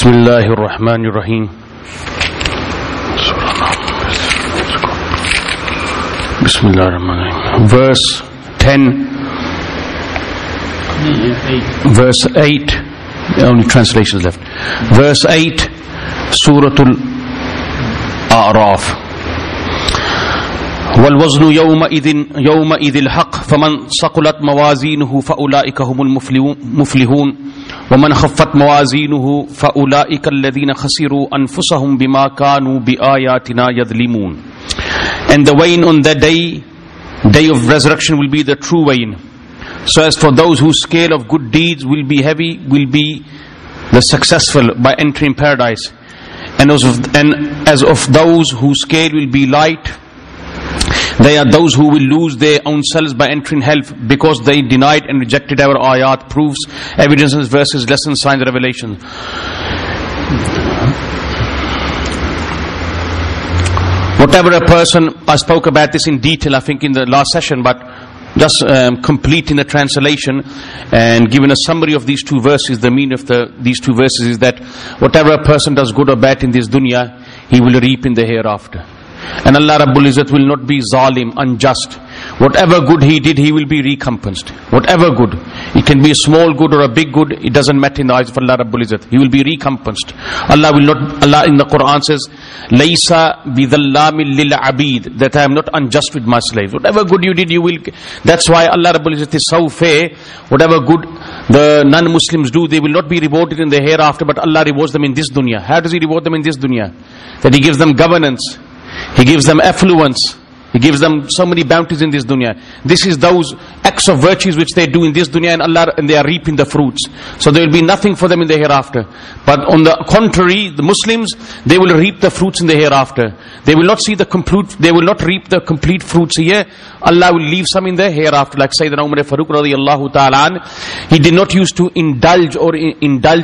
Bismillahir Rahmanir Rahim. Bismillahir Rahmanir Rahim. Verse 10, verse 8, only translations left. Verse 8, Suratul Araf. والوزن يومئذ الحق فمن ثقلت موازينه فأولئك هم المفلحون ومن خفت موازينه فأولئك الذين خسروا أنفسهم بما كانوا بآياتنا يظلمون. And the weighing on that day of resurrection will be the true weighing. So as for those whose scale of good deeds will be heavy, will be the successful by entering paradise. And as of those whose scale will be light, they are those who will lose their own selves by entering hell, because they denied and rejected our ayat, proofs, evidences, verses, lessons, signs, revelations. Whatever a person, I spoke about this in detail I think in the last session, but just completing the translation and giving a summary of these two verses. The meaning of these two verses is that whatever a person does good or bad in this dunya, he will reap in the hereafter. And Allah Rabbul Izzat will not be zalim, unjust. Whatever good he did, he will be recompensed. Whatever good. It can be a small good or a big good, it doesn't matter in the eyes of Allah Rabbul Izzat. He will be recompensed. Allah in the Quran says, Laysa bidhallamin lil abid, that I am not unjust with my slaves. Whatever good you did, you will. That's why Allah Rabbul Izzat is so fair. Whatever good the non-Muslims do, they will not be rewarded in the hereafter, but Allah rewards them in this dunya. How does He reward them in this dunya? That He gives them governance, He gives them affluence, He gives them so many bounties in this dunya. This is those acts of virtues which they do in this dunya, and they are reaping the fruits. So there will be nothing for them in the hereafter. But on the contrary, the Muslims, they will reap the fruits in the hereafter. They will not reap the complete fruits here. Allah will leave some in the hereafter. Like Sayyidina Umar Farooq radiyallahu ta'ala, he did not used to indulge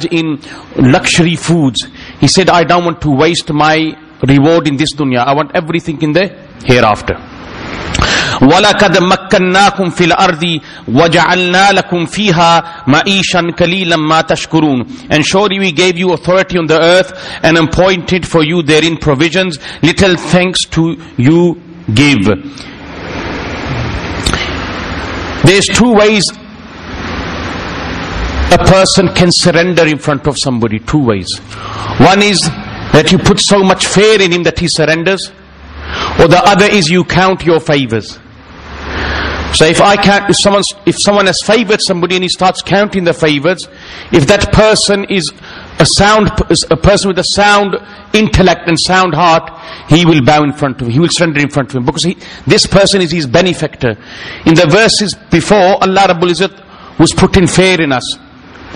in luxury foods. He said, I don't want to waste my reward in this dunya. I want everything in the hereafter. وَلَقَدْ مَكَّنَّاكُمْ فِي الْأَرْضِ وَجَعَلْنَا لَكُمْ فِيهَا مَعِيشًا قَلِيلًا مَا تَشْكُرُونَ. And surely we gave you authority on the earth and appointed for you therein provisions, little thanks to you give. There's two ways a person can surrender in front of somebody. Two ways. One is that you put so much fear in him that he surrenders, or the other is you count your favors. So if someone has favored somebody and he starts counting the favors, if that person is a person with a sound intellect and sound heart, he will bow in front of him, he will surrender in front of him, because this person is his benefactor. In the verses before, Allah Rabbul Izzat was putting fear in us.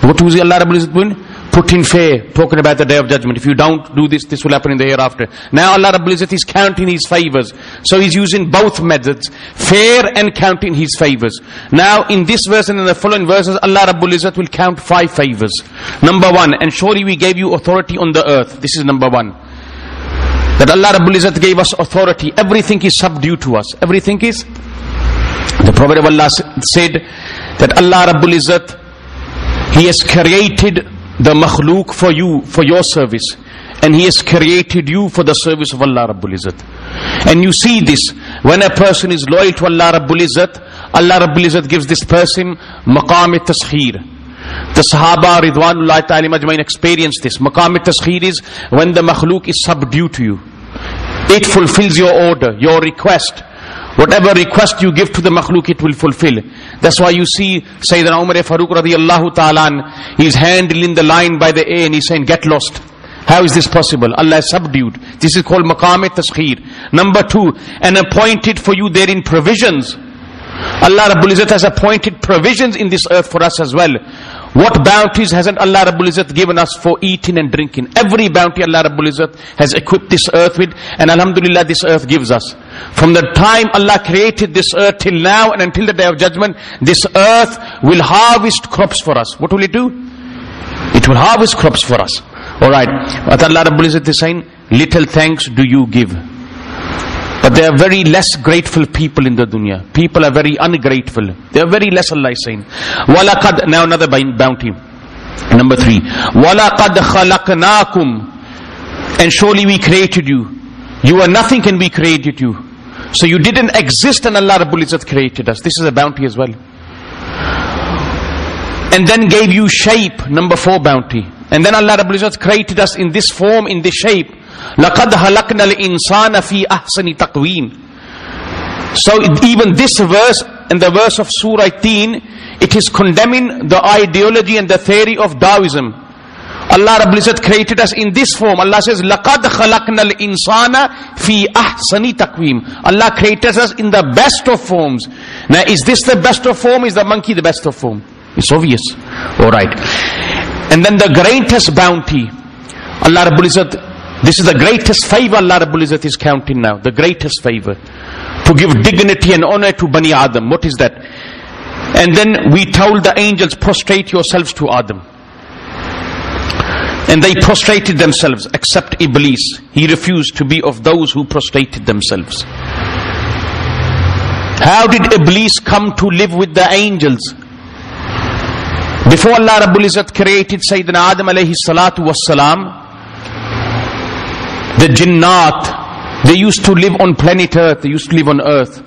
What was Allah Rabbul Izzat doing? Put in fear, talking about the day of judgment. If you don't do this, this will happen in the hereafter. Now Allah Rabbul Izzat is counting His favors. So He's using both methods, fear and counting His favors. Now in this verse and in the following verses, Allah Rabbul Izzat will count 5 favors. Number 1, and surely we gave you authority on the earth. This is number 1. That Allah Rabbul Izzat gave us authority. Everything is subdued to us. Everything is. The Prophet of Allah said that Allah Rabbul Izzat, He has created the makhluk for you, for your service, and He has created you for the service of Allah Rabbul Izzat. And you see this, when a person is loyal to Allah Rabbul Izzat, Allah Rabbul Izzat gives this person maqam-e-taskhir. The Sahaba Ridwanullahi ta'ala majma'in experienced this. Maqam-e-taskhir is when the makhluk is subdued to you. It fulfills your order, your request. Whatever request you give to the makhluk, it will fulfill. That's why you see Sayyidina Umar Farooq radiyallahu ta'ala, he's handling the line by the air and he's saying, get lost. How is this possible? Allah is subdued. This is called maqam-e-taskhir. Number 2, and appointed for you therein provisions. Allah Rabbul Izzat has appointed provisions in this earth for us as well. What bounties hasn't Allah Rabbul Izzat given us for eating and drinking? Every bounty Allah Rabbul Izzat has equipped this earth with, and alhamdulillah this earth gives us. From the time Allah created this earth till now and until the day of judgment, this earth will harvest crops for us. What will it do? It will harvest crops for us. Alright. But Allah Rabbul Izzat is saying, little thanks do you give. But there are very less grateful people in the dunya. People are very ungrateful. They are very less, Allah is saying. وَلَقَدْ, now another bounty. Number 3, وَلَقَدْ خَلَقْنَاكُمْ, and surely we created you. You were nothing and we created you. So you didn't exist and Allah Rabbul Izzat created us. This is a bounty as well. And then gave you shape. Number 4 bounty. And then Allah Rabbul Izzat created us in this form, in this shape. لَقَدْ خَلَقْنَا الْإِنسَانَ فِي أَحْسَنِ تَقْوِيمٍ. So even this verse and the verse of Surah 18, it is condemning the ideology and the theory of Taoism. Allah Rabbul Izzat created us in this form. Allah says, لَقَدْ خَلَقْنَا الْإِنسَانَ فِي أَحْسَنِ تَقْوِيمٍ. Allah created us in the best of forms. Now, is this the best of form? Is the monkey the best of form? It's obvious. Alright. And then the greatest bounty, Allah Rabbul Izzat, this is the greatest favor Allah Rabbul Izzat is counting now. The greatest favor. To give dignity and honor to Bani Adam. What is that? And then we told the angels, prostrate yourselves to Adam. And they prostrated themselves, except Iblis. He refused to be of those who prostrated themselves. How did Iblis come to live with the angels? Before Allah Rabbul Izzat created Sayyidina Adam alayhi salatu wassalam, the jinnat, they used to live on planet Earth, they used to live on Earth.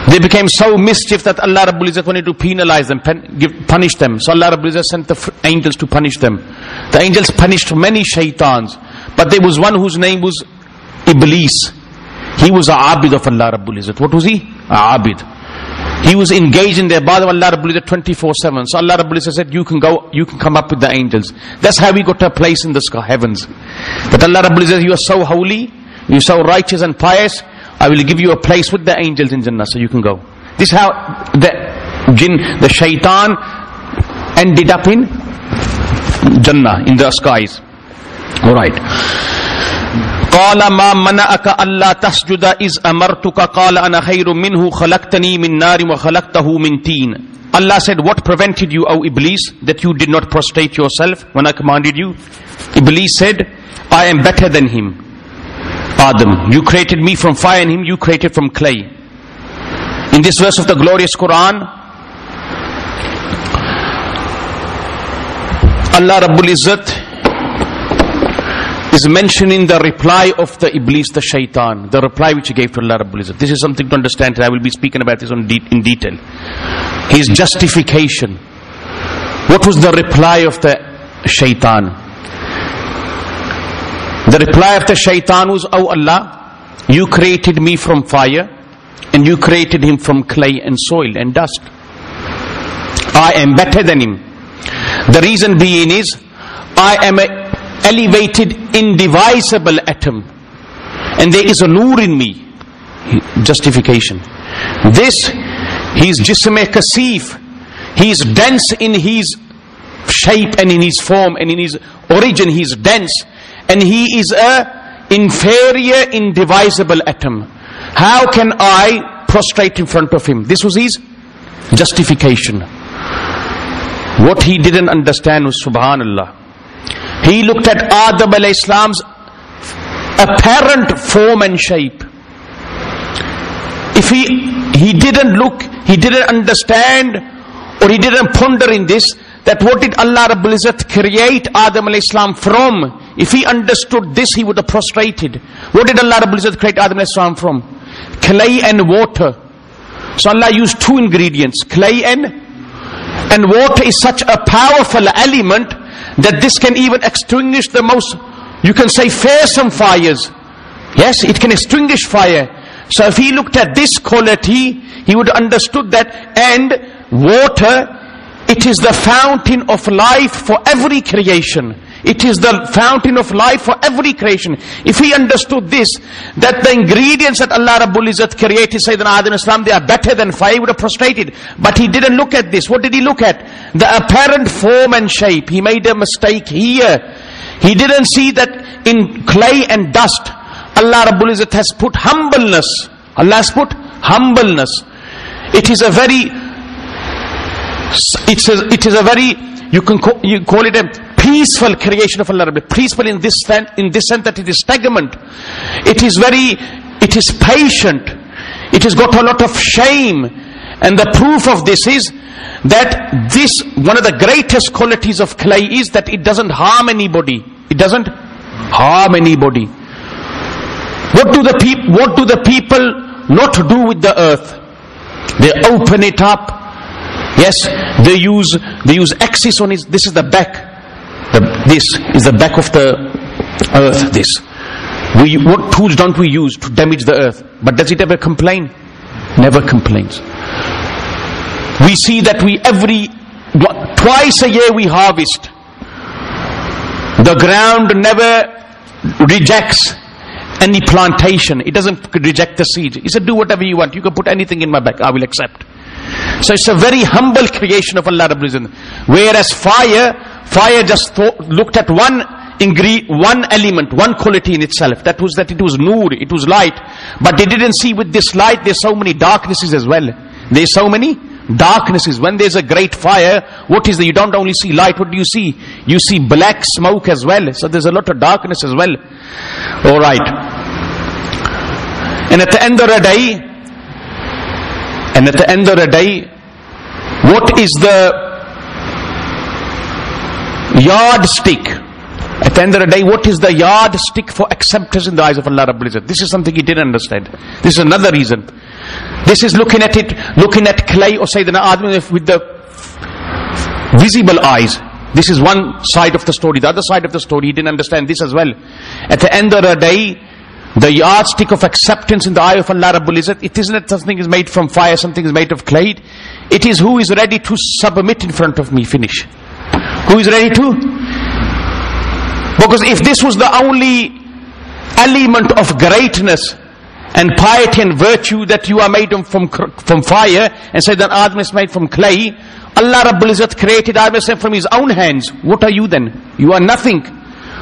They became so mischief that Allah Rabbul Izzat wanted to penalize them, punish them. So Allah Rabbul Izzat sent the angels to punish them. The angels punished many shaitans, but there was one whose name was Iblis. He was a abid of Allah Rabbul Izzat. What was he? A abid. He was engaged in the ibadah of Allah Rabbul Izzat 24/7. So Allah Rabbul Izzat said, you can go, you can come up with the angels. That's how we got a place in the sky, heavens. That Allah Rabbul Izzat, you are so holy, you are so righteous and pious, I will give you a place with the angels in Jannah, so you can go. This is how the jinn, the shaitan, ended up in Jannah, in the skies. Alright. قَالَ مَا مَنَعَكَ أَلَّا تَسْجُدَ إِذْ أَمَرْتُكَ قَالَ أَنَا خَيْرٌ مِّنْهُ خَلَقْتَنِي مِنْ نَارٍ وَخَلَقْتَهُ مِنْ تِينٍ. Allah said, what prevented you, O Iblis, that you did not prostrate yourself when I commanded you? Iblis said, I am better than him. Adam, you created me from fire and him you created from clay. In this verse of the glorious Quran, Allah Rabbul Izzat is mentioning the reply of the Iblis, the shaitan, the reply which he gave to Allah Rabbul Izzat. This is something to understand. I will be speaking about this in detail. His justification. What was the reply of the shaitan? The reply of the shaitan was, oh Allah, you created me from fire and you created him from clay and soil and dust. I am better than him. The reason being is, I am an elevated, indivisible atom and there is a nur in me. Justification. This, he is jism-e kasif. He is dense in his shape and in his form and in his origin. He is dense. And he is a inferior, indivisible atom. How can I prostrate in front of him? This was his justification. What he didn't understand was, subhanallah, he looked at Adam alayhi salam's apparent form and shape. If he didn't look, he didn't understand, or he didn't ponder in this, that what did Allah Rabbul Izzat create Adam alayhi salam from? If he understood this, he would have prostrated. What did Allah Rabbul Izzat create Adam alayhi salam from? Clay and water. So Allah used two ingredients, clay and water is such a powerful element that this can even extinguish the most, you can say, fearsome fires. Yes, it can extinguish fire. So if he looked at this quality, he would have understood that. And water, it is the fountain of life for every creation. It is the fountain of life for every creation. If he understood this, that the ingredients that Allah Rabbul Izzat created, Sayyidina Adam Islam, they are better than fire, he would have prostrated. But he didn't look at this. What did he look at? The apparent form and shape. He made a mistake here. He didn't see that in clay and dust, Allah Rabbul Izzat has put humbleness. Allah has put humbleness. It is a very, you call it a peaceful creation of Allah. Peaceful in this sense that it is stagnant. It is patient. It has got a lot of shame. And the proof of this is that this, one of the greatest qualities of clay is that it doesn't harm anybody. It doesn't harm anybody. What do the people not do with the earth? They open it up. Yes, they use axis on it. This is the back. This is the back of the earth. This. What tools don't we use to damage the earth? But does it ever complain? Never complains. We see that twice a year we harvest. The ground never rejects any plantation. It doesn't reject the seed. He said, do whatever you want. You can put anything in my bag. I will accept. So it's a very humble creation of Allah Rabbul Izzat. Whereas fire just looked at one element, one quality in itself. That was that it was nur, it was light. But they didn't see with this light there's so many darknesses as well. There's so many darknesses. When there's a great fire, what is you don't only see light, what do you see? You see black smoke as well. So there's a lot of darkness as well. Alright. And at the end of the day, what is the yardstick? At the end of the day, what is the yardstick for acceptance in the eyes of Allah Rabbul Izzat? This is something he didn't understand. This is another reason. This is looking at clay or Sayyidina Adam with the visible eyes. This is one side of the story. The other side of the story, he didn't understand this as well. At the end of the day, the yardstick of acceptance in the eye of Allah Rabbul Izzat, it isn't that something is made from fire, something is made of clay. It is who is ready to submit in front of me. Finish. Who is ready to? Because if this was the only element of greatness and piety and virtue, that you are made from fire, and said that Adam is made from clay, Allah Rabbul Izzat created Adam from his own hands. What are you then? You are nothing.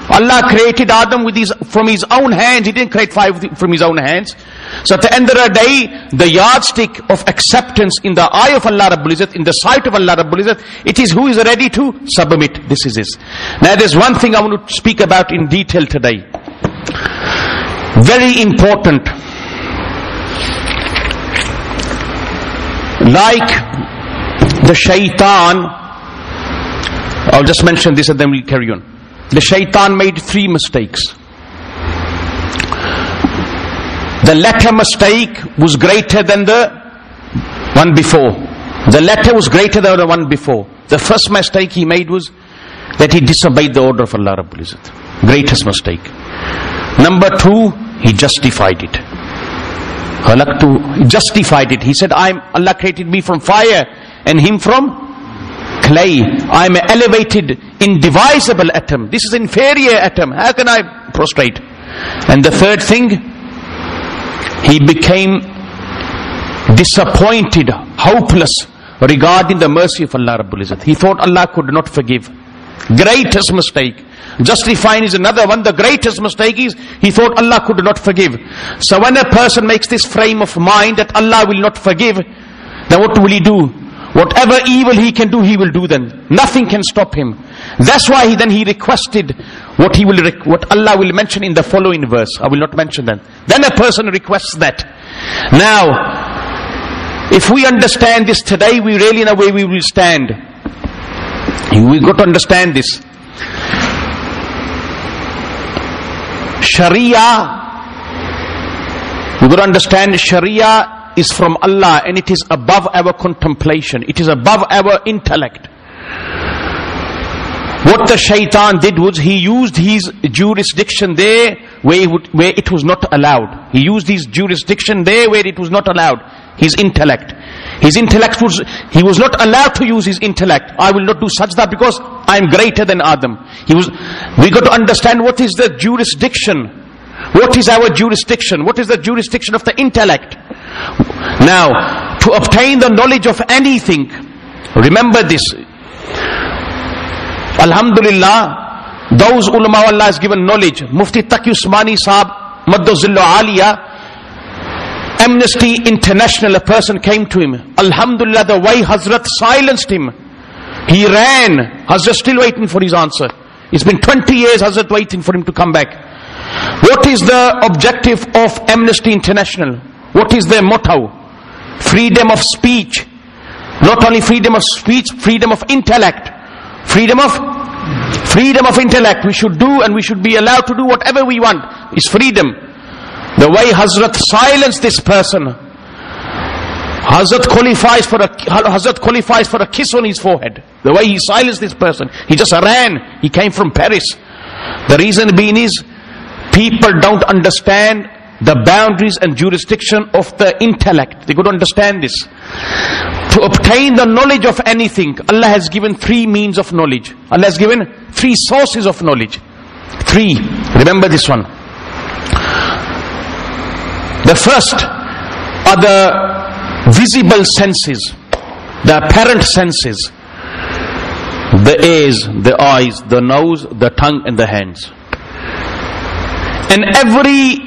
Allah created Adam from his own hands. He didn't create fire from his own hands. So at the end of the day, the yardstick of acceptance in the eye of Allah Rabbul Izzat, in the sight of Allah Rabbul Izzat, it is who is ready to submit. This is it. Now there's one thing I want to speak about in detail today. Very important. Like the shaitan, I'll just mention this and then we'll carry on. The shaitan made 3 mistakes. The latter mistake was greater than the one before. The latter was greater than the one before. The first mistake he made was that he disobeyed the order of Allah Rabbul Izzat. Greatest mistake. Number 2, he justified it. He justified it. He said, Allah created me from fire and him from clay. I am an elevated, indivisible atom. This is an inferior atom. How can I prostrate? And the third thing, he became disappointed, hopeless regarding the mercy of Allah Rabbul Izzat. He thought Allah could not forgive. Greatest mistake. Justifying is another one. The greatest mistake is he thought Allah could not forgive. So when a person makes this frame of mind that Allah will not forgive, then what will he do? Whatever evil he can do, he will do then. Nothing can stop him. That's why he requested what Allah will mention in the following verse. I will not mention that. Then a person requests that. Now, if we understand this today, we really know where we will stand. We've got to understand this. Sharia, we've got to understand Sharia is from Allah and it is above our contemplation. It is above our intellect. What the shaitan did was he used his jurisdiction there where it was not allowed. He used his jurisdiction there where it was not allowed. His intellect. He was not allowed to use his intellect. I will not do sajda because I am greater than Adam. We got to understand what is the jurisdiction. What is our jurisdiction? What is the jurisdiction of the intellect? Now, to obtain the knowledge of anything, remember this. Alhamdulillah, those ulama Allah has given knowledge. Mufti Taqi Usmani Sahab, Maddu Zillu Aliyah, Amnesty International, a person came to him. Alhamdulillah, the way Hazrat silenced him. He ran. Hazrat still waiting for his answer. It's been 20 years Hazrat waiting for him to come back. What is the objective of Amnesty International? What is their motto? Freedom of speech. Not only freedom of speech, freedom of intellect. Freedom of intellect. We should do and we should be allowed to do whatever we want. It's freedom. The way Hazrat silenced this person. Hazrat qualifies for a kiss on his forehead. The way he silenced this person. He just ran. He came from Paris. The reason being is, people don't understand the boundaries and jurisdiction of the intellect. They got to understand this. To obtain the knowledge of anything, Allah has given 3 means of knowledge. Allah has given 3 sources of knowledge. 3. Remember this one. The first are the visible senses, the apparent senses. The ears, the eyes, the nose, the tongue and the hands. And every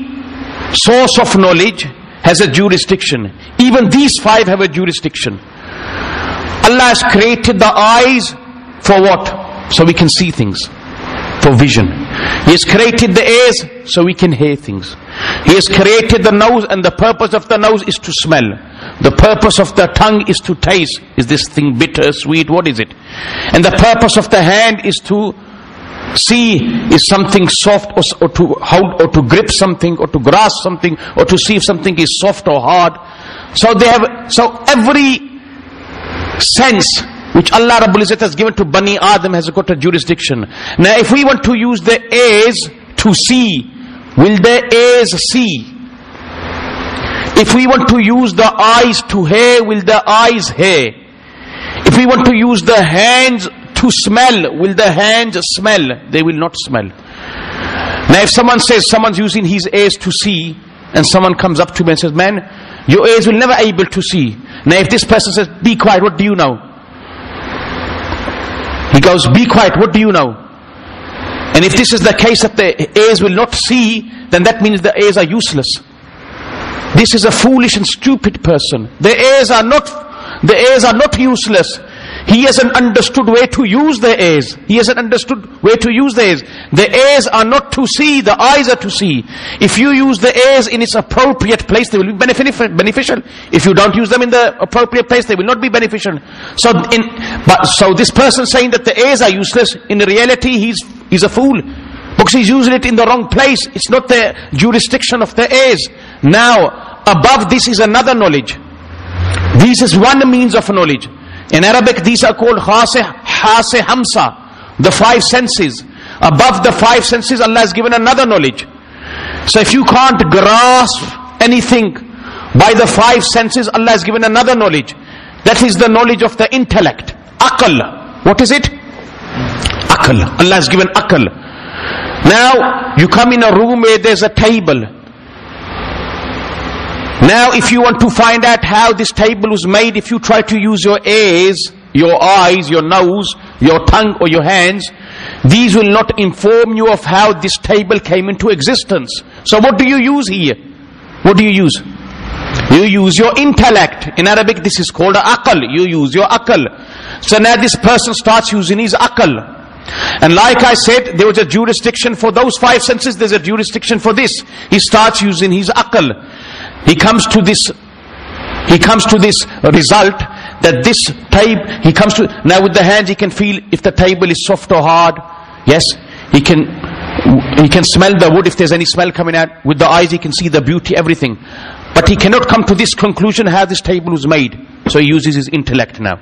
source of knowledge has a jurisdiction. Even these 5 have a jurisdiction. Allah has created the eyes for what? So we can see things. For vision. He has created the ears so we can hear things. He has created the nose, and the purpose of the nose is to smell. The purpose of the tongue is to taste. Is this thing bitter, sweet? What is it? And the purpose of the hand is to see, is something soft, or to hold, or to grip something, or to grasp something, or to see if something is soft or hard. So every sense which Allah Rabbul Izzat has given to Bani Adam has got a jurisdiction. Now if we want to use the ears to see, will the ears see? If we want to use the eyes to hear, will the eyes hear? If we want to use the hands to smell, will the hands smell? They will not smell. Now if someone says someone's using his ears to see, and someone comes up to me and says, man, your ears will never be able to see. Now if this person says, be quiet, what do you know? He goes, be quiet, what do you know? And if this is the case that the ears will not see, then that means the ears are useless. This is a foolish and stupid person. The ears are not useless. He hasn't understood where to use the ears. He hasn't understood where to use the ears. The ears are not to see, the eyes are to see. If you use the ears in its appropriate place, they will be beneficial. If you don't use them in the appropriate place, they will not be beneficial. So this person saying that the ears are useless, in reality he's a fool. Because he's using it in the wrong place. It's not the jurisdiction of the ears. Now, above this is another knowledge. This is one means of knowledge. In Arabic, these are called khasih, hasih, hamsa, the 5 senses. Above the 5 senses, Allah has given another knowledge. So if you can't grasp anything by the 5 senses, Allah has given another knowledge. That is the knowledge of the intellect. Aql. What is it? Aql. Allah has given aql. Now, you come in a room where there's a table. Now if you want to find out how this table was made, if you try to use your ears, your eyes, your nose, your tongue or your hands, these will not inform you of how this table came into existence. So what do you use here? What do you use? You use your intellect. In Arabic this is called aql. You use your aql. So now this person starts using his aql. And like I said, there was a jurisdiction for those 5 senses, there's a jurisdiction for this. He starts using his aql. He comes to this result that this table, now with the hands he can feel if the table is soft or hard. Yes, he can smell the wood if there's any smell coming out. With the eyes he can see the beauty, everything. But he cannot come to this conclusion how this table was made. So he uses his intellect now.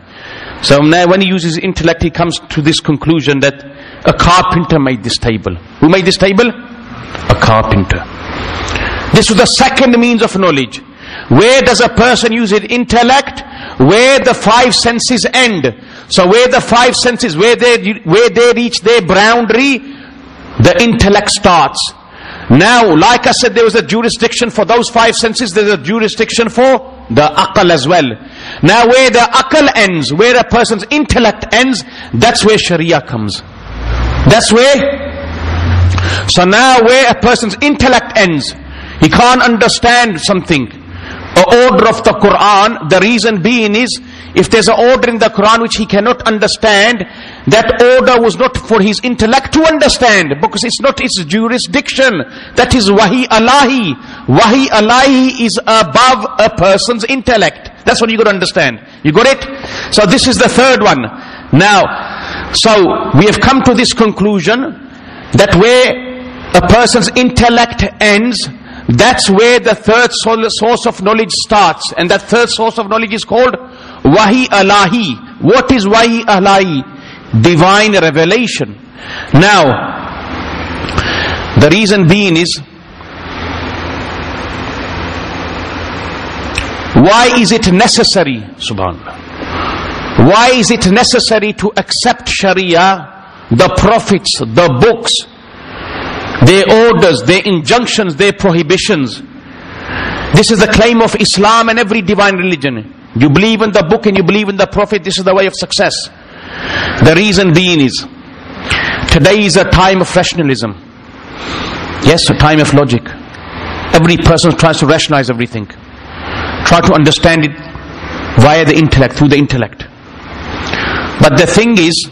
So now when he uses his intellect, he comes to this conclusion that a carpenter made this table. Who made this table? A carpenter. This was the second means of knowledge. Where does a person use his intellect? Where the 5 senses end. So where the 5 senses, where they reach their boundary, the intellect starts. Now, like I said, there was a jurisdiction for those 5 senses, there's a jurisdiction for the aql as well. Now where the aql ends, where a person's intellect ends, that's where Sharia comes. That's where. So now where a person's intellect ends, he can't understand something, an order of the Quran. The reason being is, if there's an order in the Quran which he cannot understand, that order was not for his intellect to understand, because it's not its jurisdiction. That is wahi alahi. Wahi alahi is above a person's intellect. That's what you got to understand. You got it? So this is the third one. Now, so we have come to this conclusion that where a person's intellect ends, that's where the third source of knowledge starts. And that third source of knowledge is called wahi alahi. What is wahi alahi? Divine revelation. Now, the reason being is, why is it necessary, subhanallah, why is it necessary to accept Sharia, the prophets, the books, their orders, their injunctions, their prohibitions? This is the claim of Islam and every divine religion. You believe in the book and you believe in the prophet, this is the way of success. The reason being is, today is a time of rationalism. Yes, a time of logic. Every person tries to rationalize everything. Try to understand it via the intellect, through the intellect. But the thing is,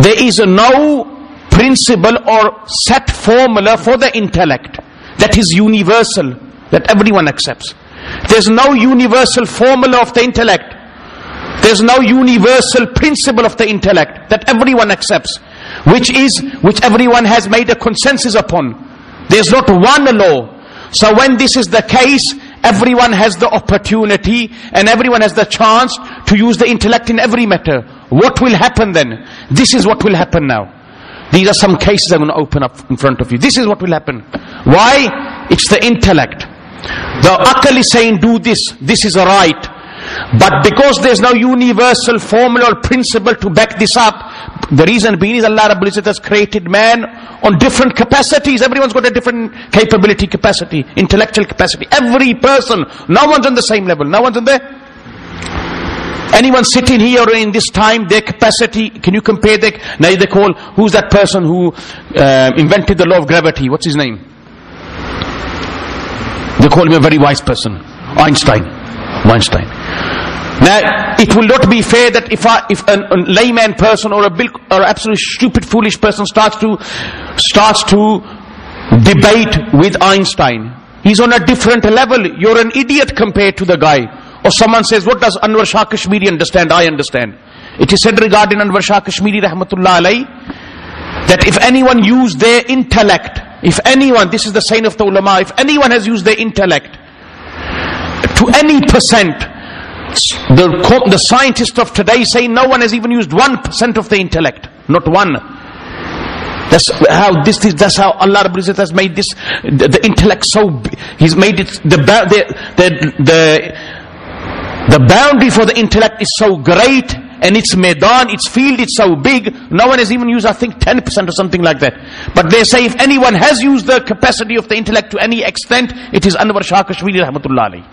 there is no principle or set formula for the intellect that is universal, that everyone accepts. There's no universal formula of the intellect. There's no universal principle of the intellect that everyone accepts, which everyone has made a consensus upon. There's not one law. So when this is the case, everyone has the opportunity and everyone has the chance to use the intellect in every matter. What will happen then? This is what will happen now. These are some cases I'm going to open up in front of you. This is what will happen. Why? It's the intellect. The akal is saying do this, this is right. But because there's no universal formula or principle to back this up, the reason being is Allah Rabbul Izzat has created man on different capacities. Everyone's got a different capability, capacity, intellectual capacity. Every person, no one's on the same level. No one's on the... Anyone sitting here or in this time, their capacity, can you compare their... Now they call, who's that person who invented the law of gravity? What's his name? They call him a very wise person. Einstein. Now, it will not be fair that if a layman person or or absolute stupid, foolish person starts to debate with Einstein. He's on a different level. You're an idiot compared to the guy. Or someone says, what does Anwar Shah Kashmiri understand? I understand. It is said regarding Anwar Shah Kashmiri, rahmatullah alayhi, that if anyone used their intellect, if anyone, this is the saying of the ulama, if anyone has used their intellect to any percent, the scientists of today say no one has even used 1% of the intellect. Not one. That's how Allah Rabbul Izzat has made this, the intellect so, He's made it, the boundary for the intellect is so great, and its medan, its field, it's so big, no one has even used, I think, 10% or something like that. But they say if anyone has used the capacity of the intellect to any extent, it is Anwar Shah Kashmiri rahmatullah alayhi.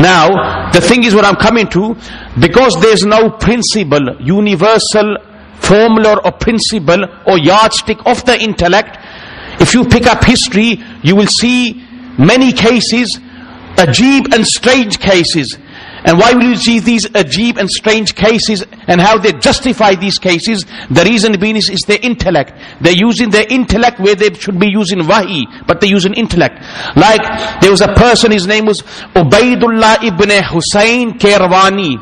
Now, the thing is what I'm coming to, because there's no principle, universal formula or principle or yardstick of the intellect, if you pick up history, you will see many cases, ajib and strange cases. And why will you see these ajib and strange cases and how they justify these cases? The reason being is their intellect. They're using their intellect where they should be using wahi, but they use an intellect. Like, there was a person, his name was Ubaidullah ibn Hussein Kairwani.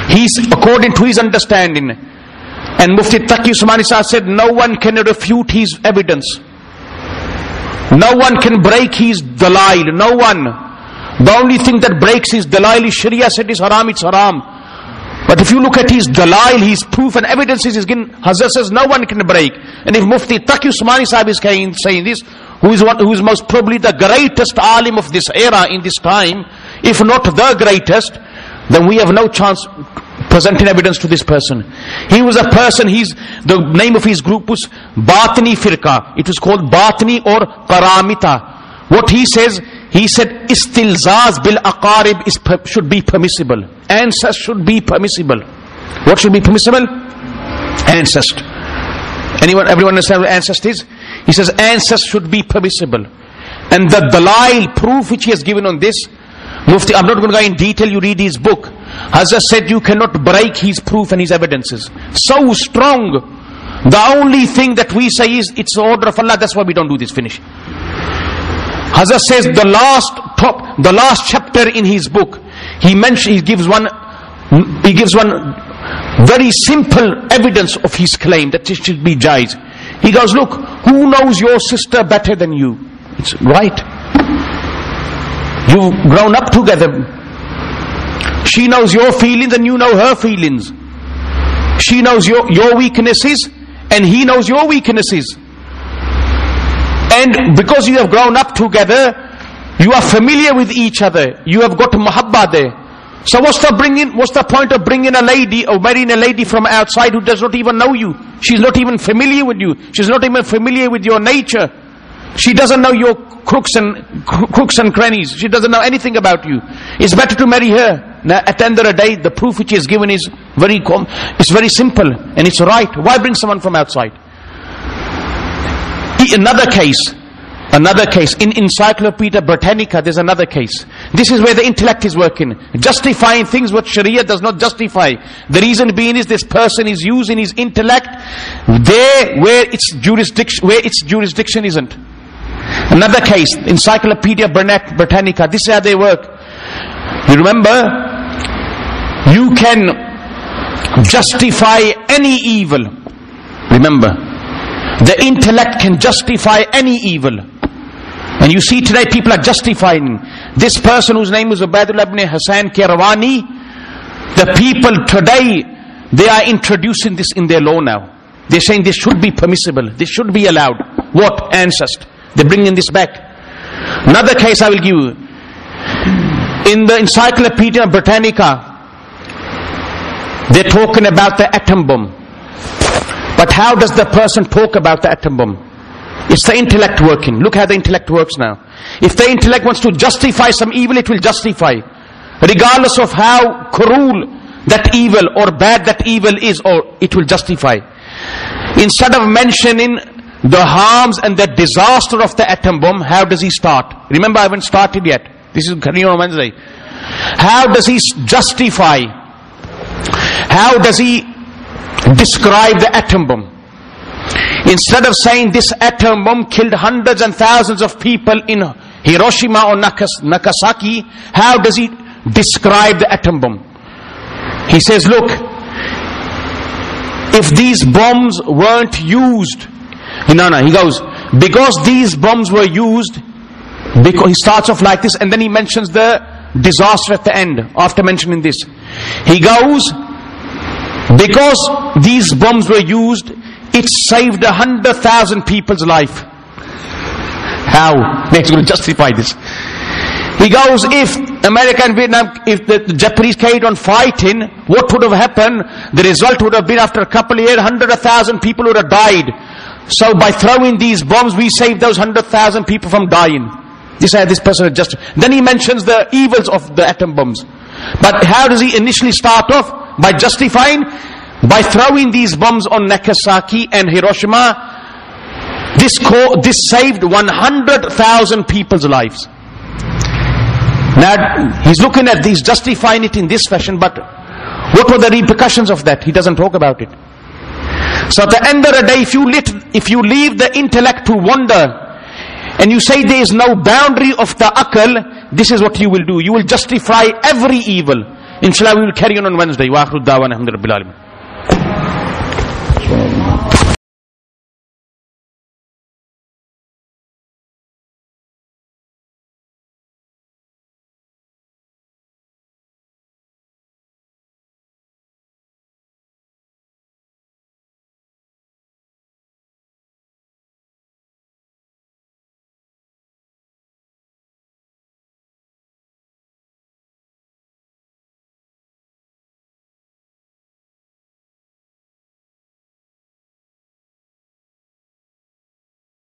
He's, according to his understanding, and Mufti Taqi Usmani said, no one can refute his evidence. No one can break his dalail. No one. The only thing that breaks his dalail is Sharia said is haram, it's haram. But if you look at his dalail, his proof and evidences, Hazrat says no one can break. And if Mufti Taqi Usmani Sahib is saying this, who is most probably the greatest alim of this era in this time, if not the greatest, then we have no chance presenting evidence to this person. He was a person, the name of his group was Batni Firqa. It was called Batni or Karamita. What he says, he said istilzaz bil aqarib should be permissible. Ancest should be permissible. What should be permissible? Ancest. Everyone understand what ancest is? He says ancest should be permissible. And the dalail proof which he has given on this, Mufti, I'm not going to go in detail, you read his book. Hazrat said you cannot break his proof and his evidences. So strong. The only thing that we say is it's the order of Allah, that's why we don't do this. Finish. Hazrat says the last chapter in his book, he gives one very simple evidence of his claim that it should be jaiz. He goes, look, who knows your sister better than you? It's right. You've grown up together. She knows your feelings and you know her feelings. She knows your weaknesses and he knows your weaknesses. And because you have grown up together, you are familiar with each other. You have got muhabba there. So what's the point of bringing a lady or marrying a lady from outside who does not even know you? She's not even familiar with you. She's not even familiar with your nature. She doesn't know your crooks and crannies. She doesn't know anything about you. It's better to marry her. Now, at the end of the day, the proof which is given is very simple and it's right. Why bring someone from outside? Another case in Encyclopedia Britannica, there's another case. This is where the intellect is working, justifying things what Sharia does not justify. The reason being is this person is using his intellect there where its jurisdiction isn't. Another case, Encyclopedia Britannica, this is how they work. You remember, you can justify any evil. Remember, the intellect can justify any evil. And you see today people are justifying. This person whose name is Ubaidullah ibn Hassan Kirawani, the people today, they are introducing this in their law now. They're saying this should be permissible. This should be allowed. What? Ancest. They're bringing this back. Another case I will give you. In the Encyclopedia Britannica, they're talking about the atom bomb. But how does the person talk about the atom bomb? It's the intellect working. Look how the intellect works now. If the intellect wants to justify some evil, it will justify. Regardless of how cruel that evil or bad that evil is, or it will justify. Instead of mentioning the harms and the disaster of the atom bomb, how does he start? Remember, I haven't started yet. This is Quran on Wednesday. How does he justify? How does he describe the atom bomb? Instead of saying this atom bomb killed hundreds and thousands of people in Hiroshima or Nagasaki, how does he describe the atom bomb? He says, look, if these bombs weren't used, he goes, because these bombs were used, because he starts off like this and then he mentions the disaster at the end after mentioning this. He goes, because these bombs were used, it saved 100,000 people's life. How? Next, going to justify this. He goes, if America and Vietnam, if the Japanese carried on fighting, what would have happened? The result would have been after a couple of years, 100,000 people would have died. So by throwing these bombs, we saved those 100,000 people from dying. This person just. Then he mentions the evils of the atom bombs. But how does he initially start off? By justifying, by throwing these bombs on Nagasaki and Hiroshima, this saved 100,000 people's lives. Now he's looking at these, justifying it in this fashion, but what were the repercussions of that? He doesn't talk about it. So at the end of the day, if you leave the intellect to wander, and you say there is no boundary of the akal, this is what you will do. You will justify every evil. Inshallah, we will carry on Wednesday. Wa akhiru da'wana alhamdulillahi rabbil alamin.